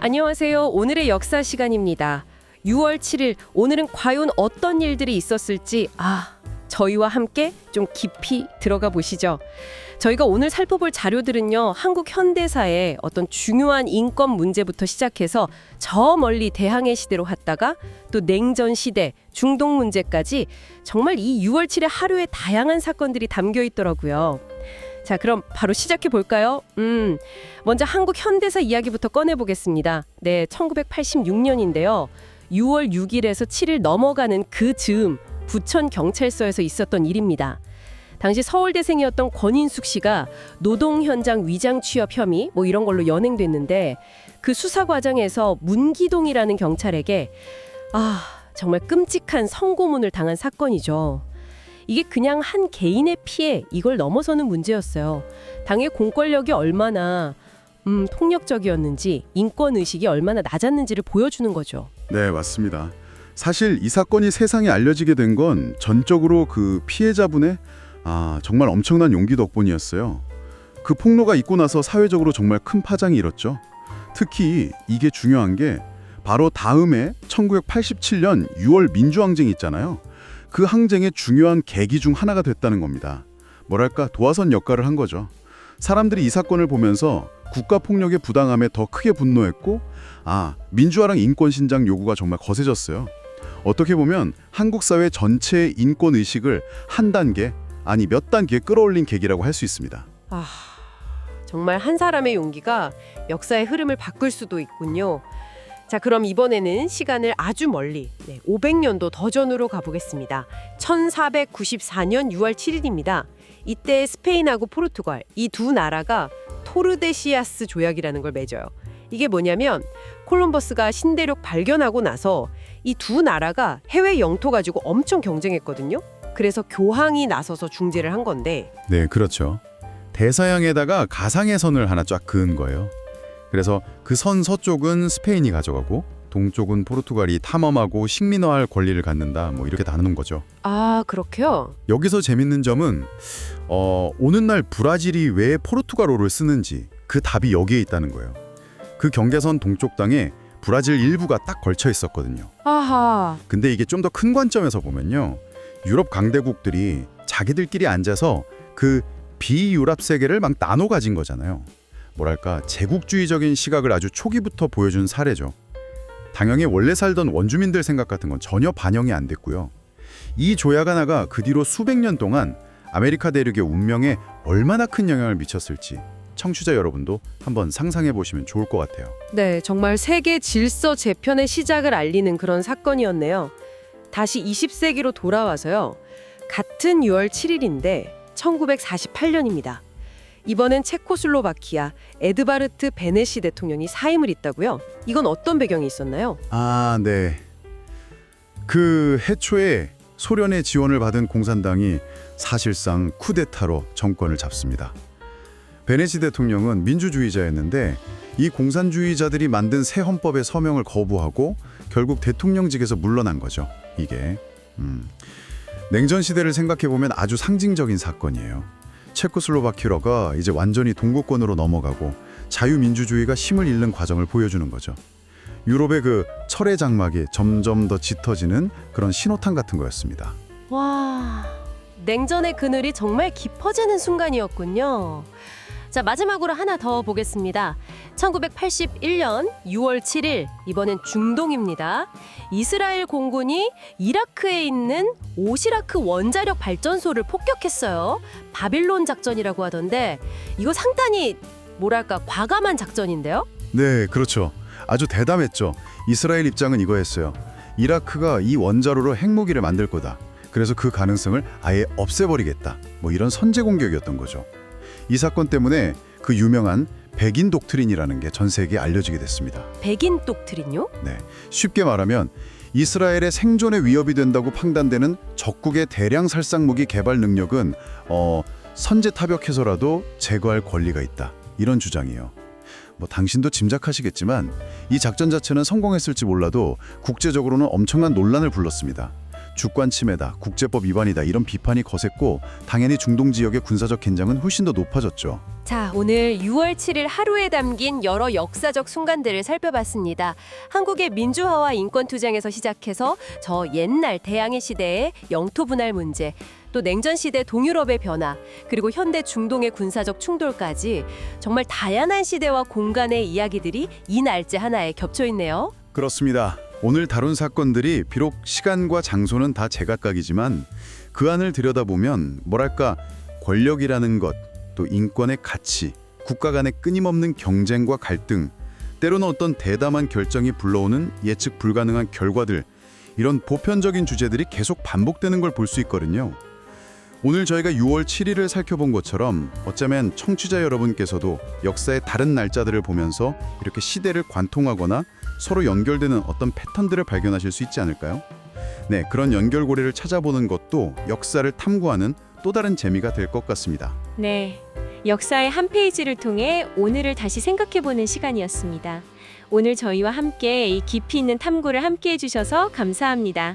안녕하세요. 오늘의 역사 시간입니다. 6월 7일, 오늘은 과연 어떤 일들이 있었을지, 저희와 함께 좀 깊이 들어가 보시죠. 저희가 오늘 살펴볼 자료들은요, 한국 현대사의 어떤 중요한 인권 문제부터 시작해서 저 멀리 대항해 시대로 갔다가 또 냉전 시대, 중동 문제까지 정말 이 6월 7일 하루에 다양한 사건들이 담겨 있더라고요. 자, 그럼 바로 시작해 볼까요? 먼저 한국 현대사 이야기부터 꺼내 보겠습니다. 네, 1986년인데요. 6월 6일에서 7일 넘어가는 그 즈음 부천 경찰서에서 있었던 일입니다. 당시 서울대생이었던 권인숙 씨가 노동 현장 위장 취업 혐의 이런 걸로 연행됐는데 그 수사 과정에서 문기동이라는 경찰에게 정말 끔찍한 성고문을 당한 사건이죠. 이게 그냥 한 개인의 피해, 이걸 넘어서는 문제였어요. 당의 공권력이 얼마나 폭력적이었는지, 인권의식이 얼마나 낮았는지를 보여주는 거죠. 네, 맞습니다. 사실 이 사건이 세상에 알려지게 된 건 전적으로 그 피해자분의 정말 엄청난 용기 덕분이었어요. 그 폭로가 있고 나서 사회적으로 정말 큰 파장이 일었죠. 특히 이게 중요한 게 바로 다음해 1987년 6월 민주항쟁이 있잖아요. 그 항쟁의 중요한 계기 중 하나가 됐다는 겁니다. 뭐랄까, 도화선 역할을 한 거죠. 사람들이 이 사건을 보면서 국가폭력의 부당함에 더 크게 분노했고 민주화랑 인권 신장 요구가 정말 거세졌어요. 어떻게 보면 한국 사회 전체의 인권 의식을 한 단계, 몇 단계 끌어올린 계기라고 할 수 있습니다. 정말 한 사람의 용기가 역사의 흐름을 바꿀 수도 있군요. 자, 그럼 이번에는 시간을 아주 멀리 500년도 더 전으로 가보겠습니다. 1494년 6월 7일입니다. 이때 스페인하고 포르투갈, 이 두 나라가 토르데시아스 조약이라는 걸 맺어요. 이게 뭐냐면 콜럼버스가 신대륙 발견하고 나서 이 두 나라가 해외 영토 가지고 엄청 경쟁했거든요. 그래서 교황이 나서서 중재를 한 건데. 네, 그렇죠. 대서양에다가 가상의 선을 하나 쫙 그은 거예요. 그래서 그 선 서쪽은 스페인이 가져가고 동쪽은 포르투갈이 탐험하고 식민화할 권리를 갖는다, 이렇게 나누는 거죠. 그렇게요? 여기서 재밌는 점은 오는 날 브라질이 왜 포르투갈어를 쓰는지 그 답이 여기에 있다는 거예요. 그 경계선 동쪽 땅에 브라질 일부가 딱 걸쳐 있었거든요. 근데 이게 좀 더 큰 관점에서 보면요, 유럽 강대국들이 자기들끼리 앉아서 그 비유럽 세계를 막 나눠 가진 거잖아요. 뭐랄까, 제국주의적인 시각을 아주 초기부터 보여준 사례죠. 당연히 원래 살던 원주민들 생각 같은 건 전혀 반영이 안 됐고요. 이 조약 하나가 그 뒤로 수백 년 동안 아메리카 대륙의 운명에 얼마나 큰 영향을 미쳤을지 청취자 여러분도 한번 상상해 보시면 좋을 것 같아요. 네, 정말 세계 질서 재편의 시작을 알리는 그런 사건이었네요. 다시 20세기로 돌아와서요. 같은 6월 7일인데 1948년입니다. 이번엔 체코슬로바키아 에드바르트 베네시 대통령이 사임을 잇다고요? 이건 어떤 배경이 있었나요? 네. 그 해초에 소련의 지원을 받은 공산당이 사실상 쿠데타로 정권을 잡습니다. 베네시 대통령은 민주주의자였는데 이 공산주의자들이 만든 새 헌법의 서명을 거부하고 결국 대통령직에서 물러난 거죠. 이게 냉전 시대를 생각해보면 아주 상징적인 사건이에요. 체코슬로바키아가 이제 완전히 동구권으로 넘어가고 자유민주주의가 힘을 잃는 과정을 보여주는 거죠. 유럽의 그 철의 장막이 점점 더 짙어지는 그런 신호탄 같은 거였습니다. 와, 냉전의 그늘이 정말 깊어지는 순간이었군요. 자, 마지막으로 하나 더 보겠습니다. 1981년 6월 7일, 이번엔 중동입니다. 이스라엘 공군이 이라크에 있는 오시라크 원자력 발전소를 폭격했어요. 바빌론 작전이라고 하던데 이거 상당히 과감한 작전인데요? 네, 그렇죠. 아주 대담했죠. 이스라엘 입장은 이거였어요. 이라크가 이 원자로로 핵무기를 만들 거다. 그래서 그 가능성을 아예 없애버리겠다. 이런 선제 공격이었던 거죠. 이 사건 때문에 그 유명한 백인 독트린이라는 게 전 세계에 알려지게 됐습니다. 백인 독트린요? 네, 쉽게 말하면 이스라엘의 생존에 위협이 된다고 판단되는 적국의 대량 살상 무기 개발 능력은 선제 타격해서라도 제거할 권리가 있다. 이런 주장이에요. 당신도 짐작하시겠지만 이 작전 자체는 성공했을지 몰라도 국제적으로는 엄청난 논란을 불렀습니다. 주권 침해다, 국제법 위반이다 이런 비판이 거셌고 당연히 중동 지역의 군사적 긴장은 훨씬 더 높아졌죠. 자, 오늘 6월 7일 하루에 담긴 여러 역사적 순간들을 살펴봤습니다. 한국의 민주화와 인권 투쟁에서 시작해서 저 옛날 대항해 시대의 영토 분할 문제, 또 냉전 시대 동유럽의 변화, 그리고 현대 중동의 군사적 충돌까지 정말 다양한 시대와 공간의 이야기들이 이 날짜 하나에 겹쳐 있네요. 그렇습니다. 오늘 다룬 사건들이 비록 시간과 장소는 다 제각각이지만 그 안을 들여다보면 뭐랄까 권력이라는 것, 또 인권의 가치, 국가 간의 끊임없는 경쟁과 갈등, 때로는 어떤 대담한 결정이 불러오는 예측 불가능한 결과들, 이런 보편적인 주제들이 계속 반복되는 걸 볼 수 있거든요. 오늘 저희가 6월 7일을 살펴본 것처럼 어쩌면 청취자 여러분께서도 역사의 다른 날짜들을 보면서 이렇게 시대를 관통하거나 서로 연결되는 어떤 패턴들을 발견하실 수 있지 않을까요? 네, 그런 연결고리를 찾아보는 것도 역사를 탐구하는 또 다른 재미가 될 것 같습니다. 네, 역사의 한 페이지를 통해 오늘을 다시 생각해보는 시간이었습니다. 오늘 저희와 함께 이 깊이 있는 탐구를 함께 해주셔서 감사합니다.